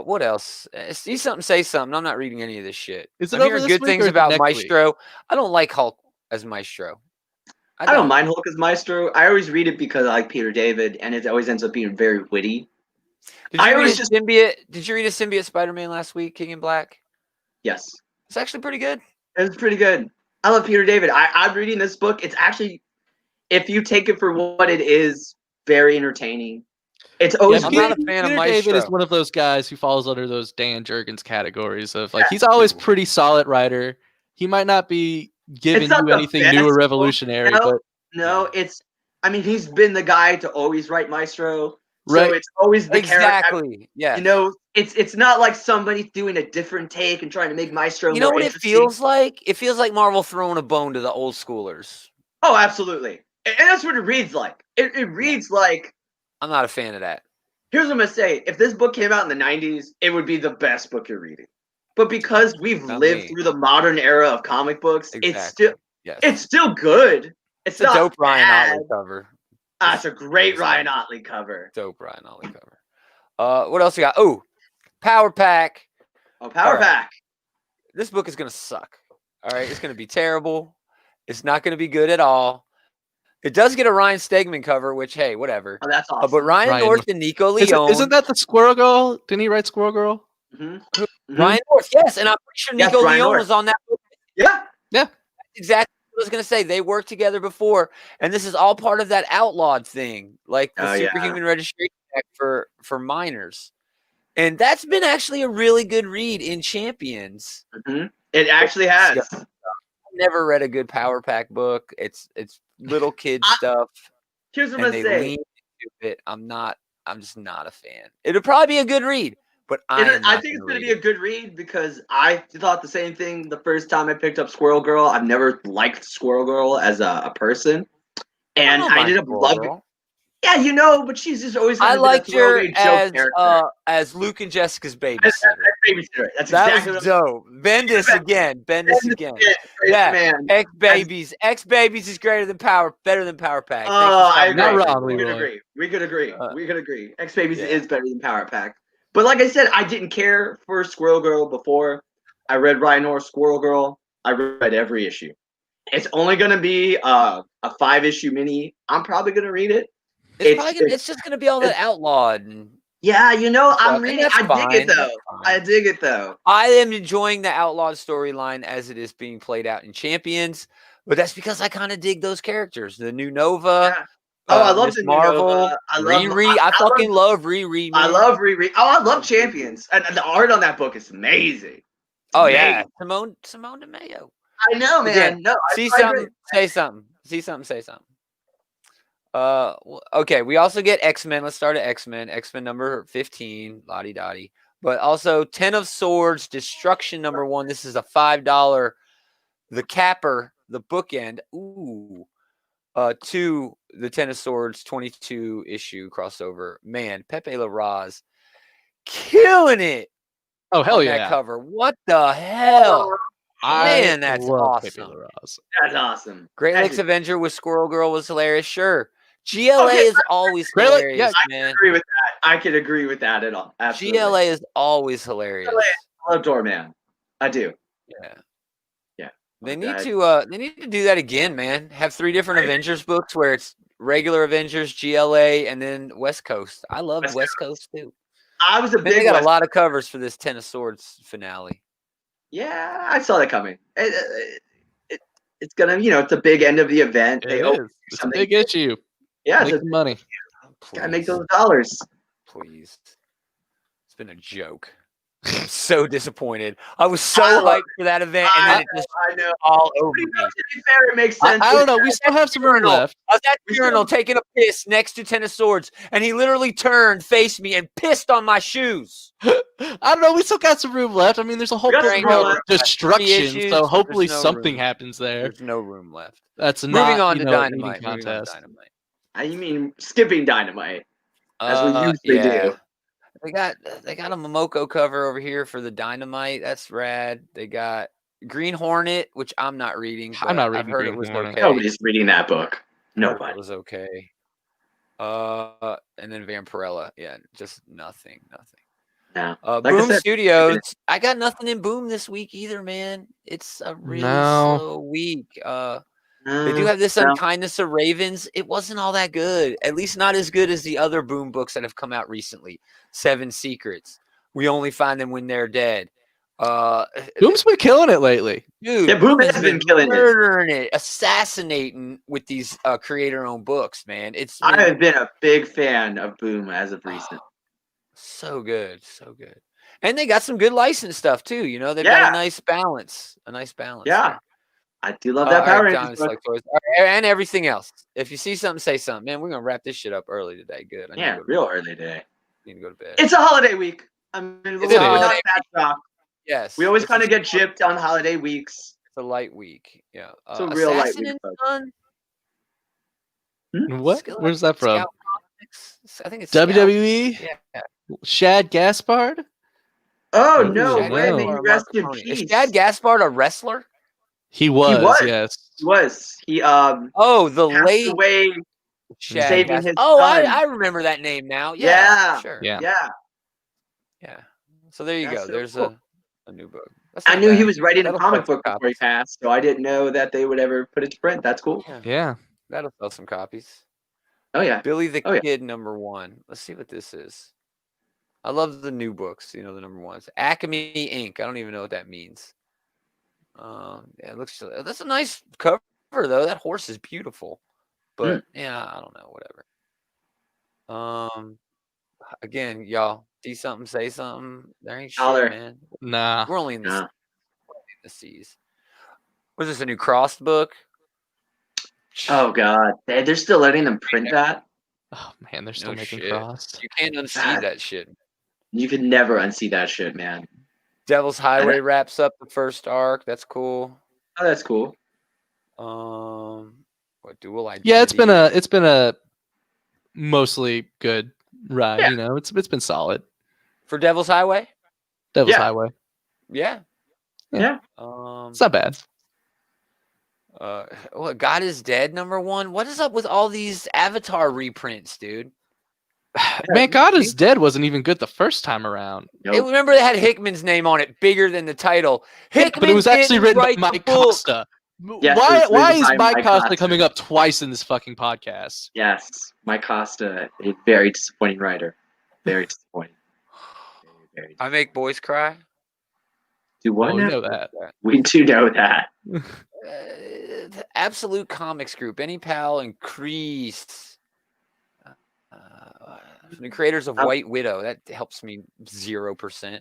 What else? See something, say something. I'm not reading any of this shit. Is it I'm hearing good things about Maestro. Week? I don't like Hulk as Maestro. I don't mind Hulk as Maestro. I always read it because I like Peter David, and it always ends up being very witty. Did you read a symbiote Spider-Man last week, King in Black? Yes. It's actually pretty good. It was pretty good. I love Peter David. I'm reading this book. It's actually, if you take it for what it is, very entertaining. It's always. I'm not a fan of Maestro. David is one of those guys who falls under those Dan Jurgens categories of like he's always pretty solid writer. He might not be giving you anything new or revolutionary, but it's. I mean, he's been the guy to always write Maestro. Right. So it's always the character. Yeah. It's not like somebody doing a different take and trying to make Maestro. You know what it feels like? It feels like Marvel throwing a bone to the old schoolers. Oh, absolutely. And that's what it reads like. It reads like. I'm not a fan of that. Here's what I'm going to say. If this book came out in the 90s, it would be the best book you're reading. But because we've lived through the modern era of comic books, it's still good. It's a dope Ryan Otley cover. It's a great Ryan Otley cover. Dope Ryan Otley cover. What else we got? Oh, Power Pack. Oh, Power Pack. This book is going to suck. All right. It's going to be terrible. It's not going to be good at all. It does get a Ryan Stegman cover, which, hey, whatever. Oh, that's awesome. But Ryan North and Nico Leone. Isn't that the Squirrel Girl? Didn't he write Squirrel Girl? Mm-hmm. Ryan North, yes. And I'm pretty sure Nico Leone was on that book. Yeah. That's exactly was gonna say they worked together before, and this is all part of that outlawed thing, like the superhuman registration act for minors. And that's been actually a really good read in Champions. Mm-hmm. It actually has. I've never read a good Power Pack book. It's little kid stuff. Here's what I'm gonna say. Lean into it. I'm just not a fan. It'll probably be a good read, but I think it's gonna be a good read because I thought the same thing the first time I picked up Squirrel Girl. I've never liked Squirrel Girl as a person, and I ended up loving. Yeah, you know, but she's just always. I liked her as Luke and Jessica's babysitter. That's that was dope. Bendis again. Yeah, X-Babies. X-Babies is better than Power Pack. I'm not wrong. We could agree. X-Babies is better than Power Pack. But like I said, I didn't care for Squirrel Girl before. I read Ryan Orr's Squirrel Girl. I read every issue. It's only going to be a 5-issue mini. I'm probably going to read it. It's just gonna be all that outlawed. Yeah, you know, I'm reading. I dig it though. I am enjoying the outlawed storyline as it is being played out in Champions, but that's because I kind of dig those characters. The new Nova. Yeah. I love the Marvel. Nova. I fucking love Riri. I love Riri. Oh, I love Champions, and the art on that book is amazing. Yeah, Simone DeMayo. I know, man. Again, no, see something, say something. See something, say something. Okay, we also get X-Men. Let's start at X-Men. X-Men number 15, lottie dottie. But also 10 of Swords, Destruction number 1. This is a $5. The Capper, the bookend. Ooh. To the 10 of Swords 22 issue crossover. Man, Pepe Larraz killing it. Oh, hell yeah. That cover. What the hell? Man, that's awesome. That's awesome. Great Lakes Avenger with Squirrel Girl was hilarious. Sure. GLA is always hilarious, man. I can agree with that at all. Absolutely. GLA is always hilarious. I love Doorman. I do. Yeah. Yeah. They need to do that again, man. Have 3 different Avengers books where it's regular Avengers, GLA, and then West Coast. I love West Coast too. I was a big. They got a lot of covers for this 10 of Swords finale. Yeah, I saw that coming. It's gonna, it's a big end of the event. It's a big issue. Yeah, make money. Gotta make those dollars. Please. It's been a joke. I'm so disappointed. I was so hyped for that event, and then it just all over me. To be fair, it makes sense. I don't know. We still have some room left. I was at the urinal taking a piss next to 10 of Swords, and he literally turned, faced me, and pissed on my shoes. I don't know. We still got some room left. I mean, there's a whole bunch of destruction, so hopefully something happens there. There's no room left. That's moving on to Dynamite. You mean skipping Dynamite, as we usually do. They got a Momoko cover over here for the Dynamite. That's rad. They got Green Hornet, which I'm not reading. I'm not reading. I've heard it was okay. Nobody's reading that book. Nobody. It was okay. And then Vampirella. Yeah, just nothing. No. Boom Studios. I got nothing in Boom this week either, man. It's a really slow week. They do have this Unkindness of Ravens. It wasn't all that good. At least not as good as the other Boom books that have come out recently. 7 Secrets. We only find them when they're dead. Boom's been killing it lately. Dude, yeah, Boom has been killing it. Assassinating with these creator-owned books, man. I have been a big fan of Boom as of recent. So good. And they got some good licensed stuff, too. They've got a nice balance. Yeah. There. I do love that Power Rangers book. And everything else. If you see something, say something. Man, we're going to wrap this shit up early today. Good. Real early today. Need to go to bed. It's a holiday week. I mean, we're not that shocked. Yes. We always kind of get gypped on holiday weeks. It's a light week. Yeah. It's a real light week. What? Where's that from? I think it's WWE? Yeah. Shad Gaspard? Oh, no way. May you rest in peace. Is Shad Gaspard a wrestler? He was, yes. He was. He the late away saving his son. I remember that name now. Yeah. Sure. Yeah. So there you go. There's a new book. I knew he was writing a comic book before he passed, so I didn't know that they would ever put it to print. That's cool. Yeah. That'll sell some copies. Oh yeah. Billy the Kid number 1. Let's see what this is. I love the new books, the number 1s. Acme Inc. I don't even know what that means. It looks. That's a nice cover though. That horse is beautiful. But yeah, I don't know. Whatever. Again, y'all, see something, say something. There ain't shit, man. Nah, we're only in the seas. Was this a new Crossed book? Oh God, they're still letting them print that. Oh man, they're still making Crossed. You can't unsee that shit. You can never unsee that shit, man. Devil's Highway wraps up the first arc. That's cool. Oh, that's cool. What Dual Identity? Yeah, it's been a mostly good ride. Yeah. You know, it's been solid for Devil's Highway. Devil's Highway. Yeah. It's not bad. What God is Dead #1? What is up with all these Avatar reprints, dude? Man, God is Dead wasn't even good the first time around. Nope. Remember, they had Hickman's name on it, bigger than the title. Hickman, but it was actually written by Mike Costa. Yes, why is Mike Costa coming up twice in this fucking podcast? Yes, Mike Costa, a very disappointing writer. Very disappointing. Very I make boys cry. Do what? We know that. We do know that. The Absolute Comics Group, Benny Powell and Kreese. The creators of White Widow. That helps me 0%.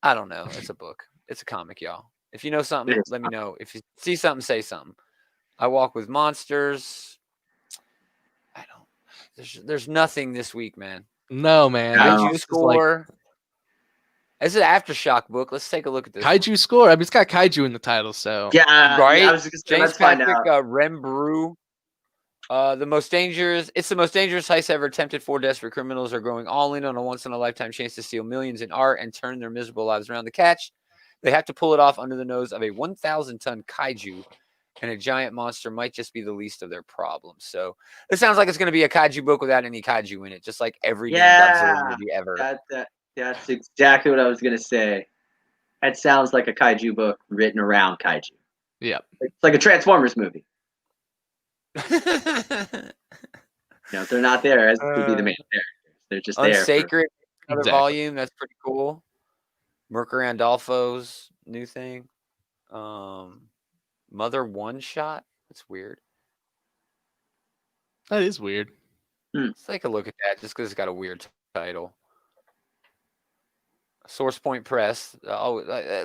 I don't know. It's a book. It's a comic, y'all. If you know something, let me know. If you see something, say something. I Walk with Monsters. I don't. There's nothing this week, man. No, man. Kaiju Score. It's an Aftershock book. Let's take a look at this. Kaiju Score. I mean, it's got Kaiju in the title, so yeah, right. Yeah, I was just gonna James Patrick Rembrew. The most dangerous. It's the most dangerous heist ever attempted. 4 desperate criminals are going all in on a once-in-a-lifetime chance to steal millions in art and turn their miserable lives around. The catch: they have to pull it off under the nose of a 1,000-ton kaiju, and a giant monster might just be the least of their problems. So it sounds like it's going to be a kaiju book without any kaiju in it, just like every Godzilla movie ever. That's exactly what I was going to say. That sounds like a kaiju book written around kaiju. Yeah. It's like a Transformers movie. They're not there as to be the main characters. They're just there. Unsacred, another volume. That's pretty cool. Mercury Andolfo's new thing. Mother One Shot. That's weird. That is weird. Let's take a look at that just because it's got a weird title. Source Point Press. A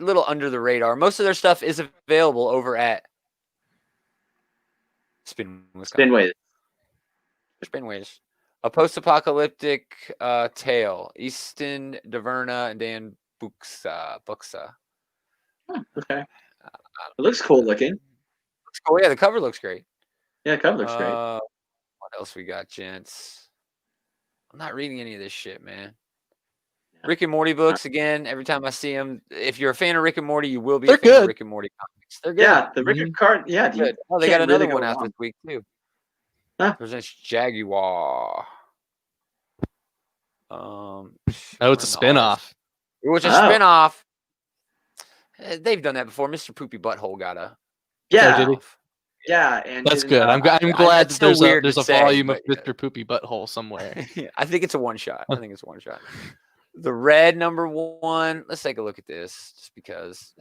little under the radar. Most of their stuff is available over at Spinways. A post-apocalyptic tale. Easton Daverna and Dan Buxa. Okay. It looks cool looking. Oh yeah, the cover looks great. Yeah, the cover looks great. What else we got, gents? I'm not reading any of this shit, man. Rick and Morty books again. Every time I see them, if you're a fan of Rick and Morty, you will be a fan of Rick and Morty comics. They're good. Yeah, the Rick and Card. Yeah, good. Oh, they got another one out this week too. Presents Jaguar. It's a spinoff. Which is a spinoff. They've done that before. Mr. Poopy Butthole got a and that's good. I'm glad that there's a volume of Mr. Poopy Butthole somewhere. I think it's a one shot. The Red #1. Let's take a look at this, just because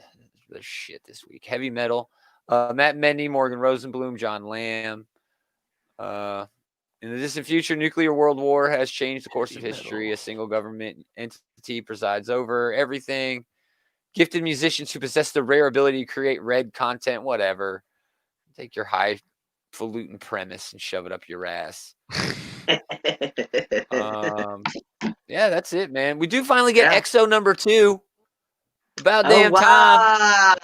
there's shit this week. Heavy Metal. Matt Mendy, Morgan Rosenblum, John Lamb. In the distant future, nuclear world war has changed the course of history. A single government entity presides over everything. Gifted musicians who possess the rare ability to create red content, whatever. Take your highfalutin premise and shove it up your ass. Yeah, that's it, man. We do finally get EXO #2. About damn time.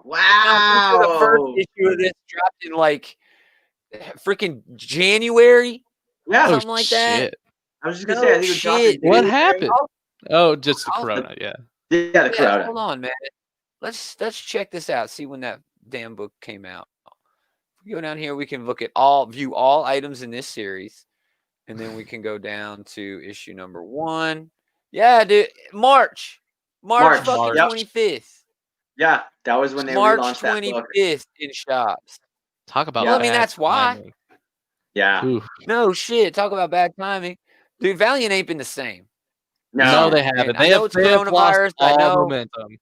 Wow. The first issue of this dropped in like freaking January. Yeah. Something like that. I was just going to say, I think it dropped in What happened? Oh, just the corona, Yeah, the corona. Hold on, man. Let's check this out. See when that damn book came out. If we go down here, we can view all items in this series. And then we can go down to issue #1. Yeah, dude. March fucking 25th. Yeah, that was when they relaunched that book. March 25th in shops. Talk about I mean, that's why. Timing. Yeah. Oof. No shit. Talk about bad timing. Dude, Valiant ain't been the same. No, they haven't. They have coronavirus. I know momentum.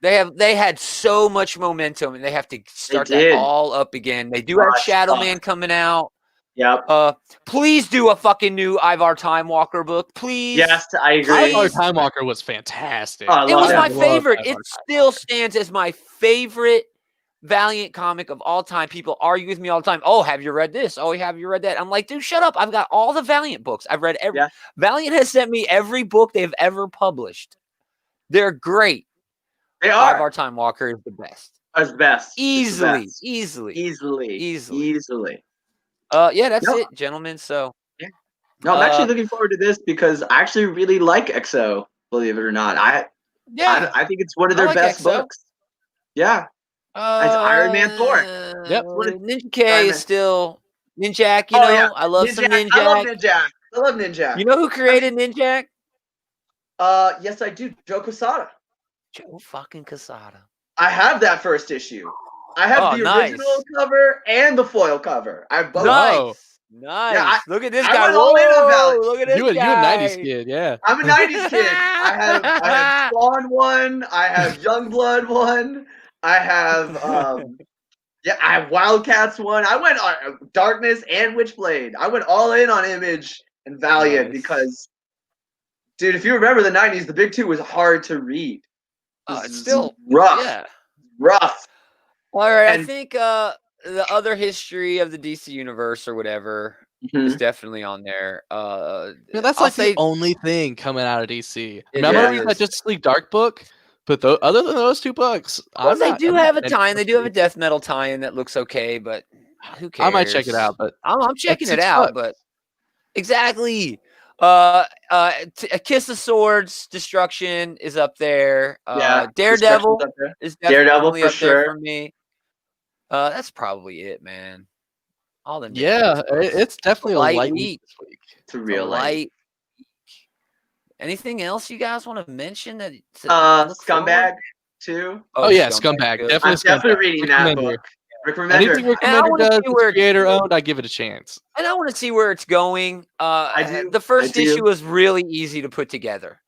They had so much momentum, and they have to start that all up again. They do have Shadow Man coming out. Yep. Please do a fucking new Ivar Time Walker book, please. Yes, I agree. Ivar Time Walker was fantastic. It was my favorite. It still stands as my favorite Valiant comic of all time. People argue with me all the time. Oh, have you read this? Oh, have you read that? I'm like, dude, shut up. I've got all the Valiant books. I've read every. Valiant has sent me every book they've ever published. They're great. They are. Ivar Time Walker is the best. As best. Easily. Yeah, that's it, gentlemen. So no, I'm actually looking forward to this because I actually really like XO, believe it or not. I think it's one of their best books. Yeah. It's Iron Man 4. Yep. Ninja K is still Ninjak, you know. I love some Ninjak. I love Ninjak. You know who created Ninjak? Yes, I do. Joe Quesada. Joe fucking Quesada. I have that first issue. I have the original cover and the foil cover. I have both. Nice. Yeah, look at this I guy. went all in on Valiant. Look at this guy. You're a 90s kid, yeah. I'm a 90s kid. I have Spawn one. I have Youngblood one. I have I have Wildcats one. I went on Darkness and Witchblade. I went all in on Image and Valiant because, dude, if you remember the 90s, the big two was hard to read. It's still rough. Yeah. Rough. All right, I think the other history of the DC universe or whatever is definitely on there. That's the only thing coming out of DC. I'm gonna read that Justice League Dark book, but other than those two books, they do have a tie-in. They do have a Death Metal tie-in that looks okay, but who cares? I might check it out, but I'm checking it out. But exactly, A Kiss of Swords Destruction is up there. Daredevil is definitely up there for me. That's probably it, man. All the it's definitely a light week this week. It's a real light. Anything else you guys want to mention that? Scumbag too. Scumbag. Definitely reading that book. Rick Remender. Anything Rick Remender does, creator owned, I give it a chance. And I want to see where it's going. I do. The first issue was really easy to put together.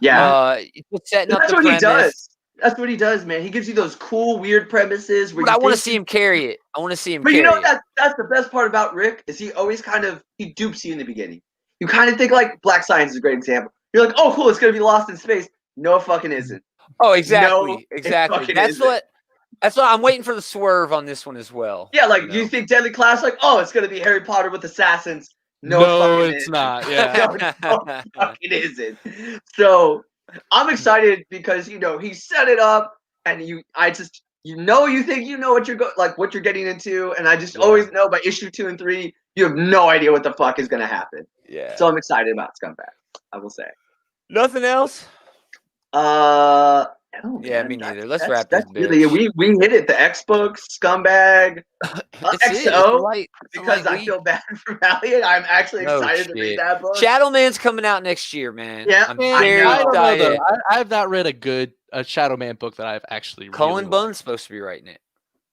Yeah. Setting up that's what he does. That's what he does, man. He gives you those cool, weird premises. But I want to see him carry it. But you know that's the best part about Rick is he always he dupes you in the beginning. You kind of think like Black Science is a great example. You're like, oh, cool, it's gonna be lost in space. No, it fucking isn't. Oh, exactly, exactly. That's what I'm waiting for the swerve on this one as well. Yeah, like you think Deadly Class, like, oh, it's gonna be Harry Potter with assassins. No, it's not. Yeah, no, it fucking isn't. So I'm excited because he set it up, and you think you know what you're getting into, and I just always know by issue 2 and 3 you have no idea what the fuck is gonna happen. Yeah. So I'm excited about Scumbag. I will say. Nothing else. Me neither. Let's wrap this. Really, we hit it. The X books, Scumbag, XO. Because I feel bad for Valiant. I'm actually excited to read that book. Shadow Man's coming out next year, man. Yeah, I'm very excited. I have not read a Shadow Man book that I've actually. Cullen Bunn's supposed to be writing it.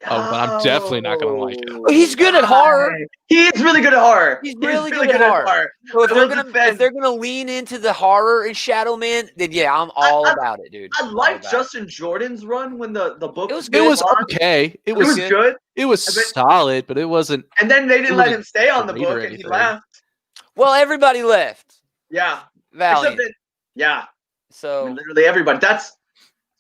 Oh, but I'm definitely not gonna like it. Oh, he's good at horror. He is really good at horror. He's really good at horror. So if they're gonna lean into the horror in Shadow Man, then I'm all about it, dude. I liked Justin Jordan's run when the book was good. It was okay. It was good. It was solid, but it wasn't. And then they didn't let him stay on the book, and he left. Well, everybody left. Yeah. Valiant. So literally everybody. That's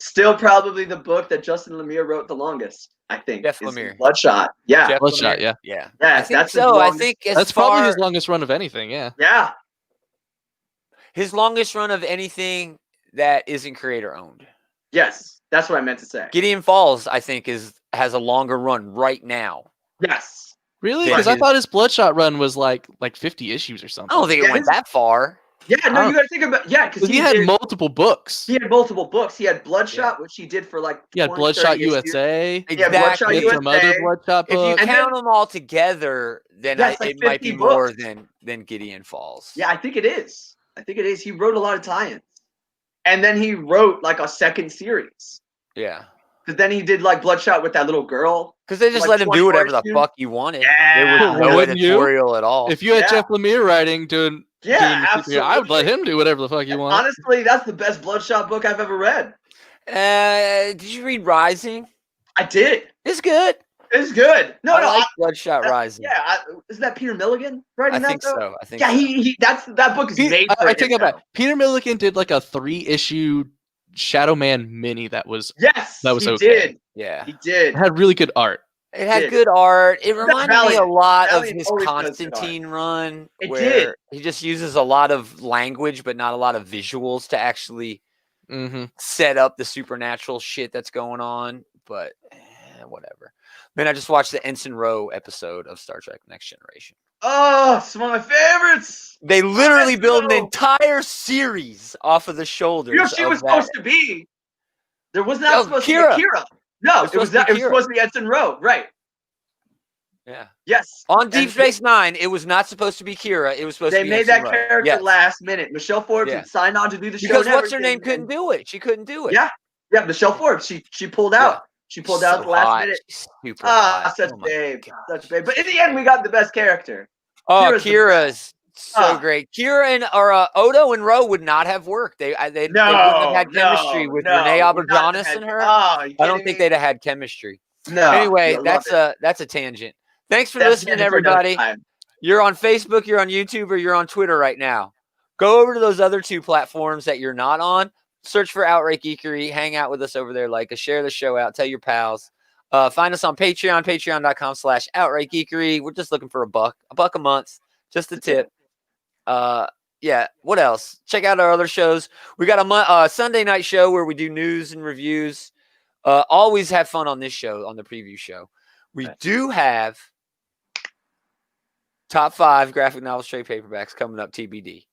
still probably the book that Justin Lemire wrote the longest. I think Jeff Lemire. Bloodshot. Yeah. Jeff Bloodshot. Yeah. I think so. I think that's probably his longest run of anything. Yeah. Yeah. His longest run of anything that isn't creator owned. Yes, that's what I meant to say. Gideon Falls, I think, has a longer run right now. Yes. Really? Because I thought his Bloodshot run was like 50 issues or something. I don't think it went that far. Yeah, no, you got to think about because he had multiple books. He had multiple books. He had Bloodshot, which he did for like. He had Bloodshot USA. Exactly. Bloodshot USA. Some other Bloodshot books. If you count them all together, then it might be more than Gideon Falls. Yeah, I think it is. He wrote a lot of tie-ins, and then he wrote like a second series. Yeah. Because then he did like Bloodshot with that little girl. Because they just let him do whatever the fuck he wanted. Yeah. There was no editorial at all. If you had Jeff Lemire writing doing. Yeah, absolutely. I would let him do whatever the fuck he wants. Honestly, that's the best Bloodshot book I've ever read. Did you read Rising? I did. It's good. It's good. I like Bloodshot Rising. Yeah, isn't that Peter Milligan writing that? I think so. Yeah, that book is made for I take it back. Peter Milligan did like a 3-issue Shadow Man mini that was okay. Did. Yeah, he did. It had really good art. It had good art. It reminded me a lot of his Constantine run, where he just uses a lot of language but not a lot of visuals to actually set up the supernatural shit that's going on. But whatever. Man, I just watched the Ensign Rowe episode of Star Trek Next Generation. Oh, it's one of my favorites. They literally built an entire series off of the shoulders. You know, she was supposed to be. There was not supposed to be Kira. No, it was supposed to be Ensign Rowe, right? Yeah. Yes. On Deep Space Nine, it was not supposed to be Kira. It was supposed to be. They made that character last minute. Michelle Forbes had signed on to do the show. Because what's her name couldn't do it. She couldn't do it. Yeah. Michelle Forbes. She pulled out. She pulled out at the last minute. Super hot. Such a babe. Such a babe. But in the end, we got the best character. Oh, Kira's so great. Kira and Odo and Ro would not have worked. They wouldn't have had chemistry with Renee Auberjonis and her. I don't think they'd have had chemistry. No. Anyway, that's a tangent. Thanks for listening, everybody. You're on Facebook, you're on YouTube, or you're on Twitter right now. Go over to those other 2 platforms that you're not on. Search for Outright Geekery. Hang out with us over there. Like us, share the show out. Tell your pals. Find us on Patreon, patreon.com/Outright Geekery. We're just looking for $1 a month, just a tip. Yeah. What else? Check out our other shows. We got a Sunday night show where we do news and reviews. Always have fun on this show, on the preview show. We do have top 5 graphic novel trade paperbacks coming up TBD.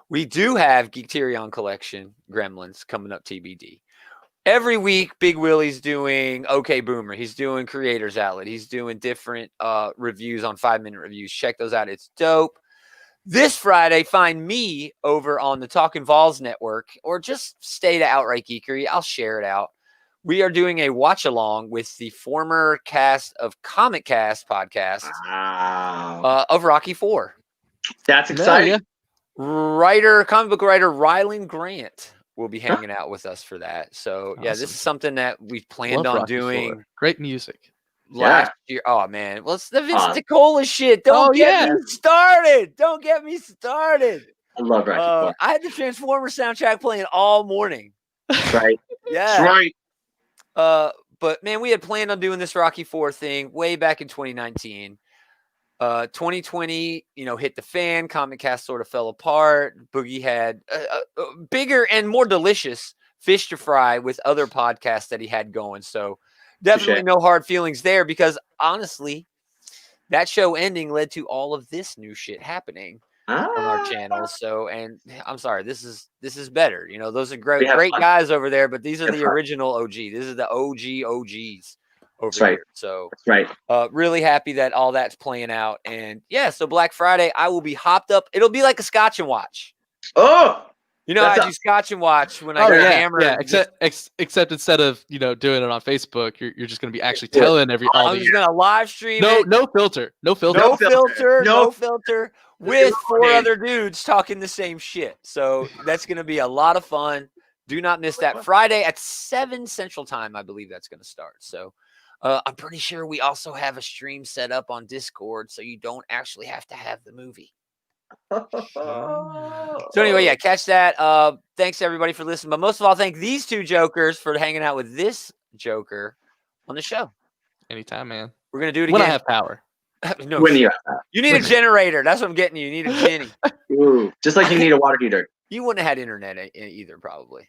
We do have Geekterion Collection Gremlins coming up TBD. Every week, Big Willie's doing OK Boomer. He's doing Creators Outlet. He's doing different reviews on 5-minute reviews. Check those out. It's dope. This Friday, find me over on the Talkin' Vols Network, or just stay to Outright Geekery. I'll share it out. We are doing a watch-along with the former cast of Comic Cast podcast of Rocky IV. That's exciting. Yeah. Comic book writer Rylan Grant will be hanging out with us for that. So, awesome. This is something that we've planned on doing. IV. Great music. Last year. Oh, man. Well, it's the Vince DiCola shit. Don't get me started. Don't get me started. I love Rocky IV. I had the Transformers soundtrack playing all morning. Right. Yeah. That's right. But, man, we had planned on doing this Rocky IV thing way back in 2019. 2020, hit the fan. Comic Cast sort of fell apart. Boogie had bigger and more delicious fish to fry with other podcasts that he had going. So definitely no hard feelings there, because honestly, that show ending led to all of this new shit happening on our channel. So, and I'm sorry, this is better. Those are great guys over there, but these are the original OG. This is the OGs. Over here. So really happy that all that's playing out. And so Black Friday, I will be hopped up. It'll be like a Scotch and Watch. Oh, I do Scotch and Watch when I get hammered. Yeah, except instead of doing it on Facebook, you're just gonna be actually telling I'm just gonna live stream it. No filter. With 4 other dudes talking the same shit. So that's gonna be a lot of fun. Do not miss that. Friday at 7 Central Time, I believe that's gonna start. So I'm pretty sure we also have a stream set up on Discord, so you don't actually have to have the movie. So anyway, catch that. Thanks everybody for listening, but most of all, thank these 2 jokers for hanging out with this joker on the show. Anytime, man. We're gonna do it when again. I have power. No, when you need a generator. That's what I'm getting you. You need a Jenny. Ooh, just like you need a water heater. You wouldn't have had internet either, probably.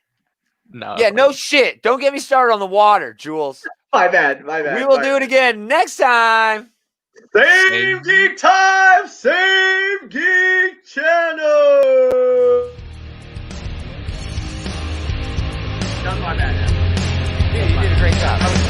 No. Yeah, no shit. Don't get me started on the water, Jules. My bad. We will do it again next time. Same geek time, same geek channel. Not my bad. Yeah, you did a great job.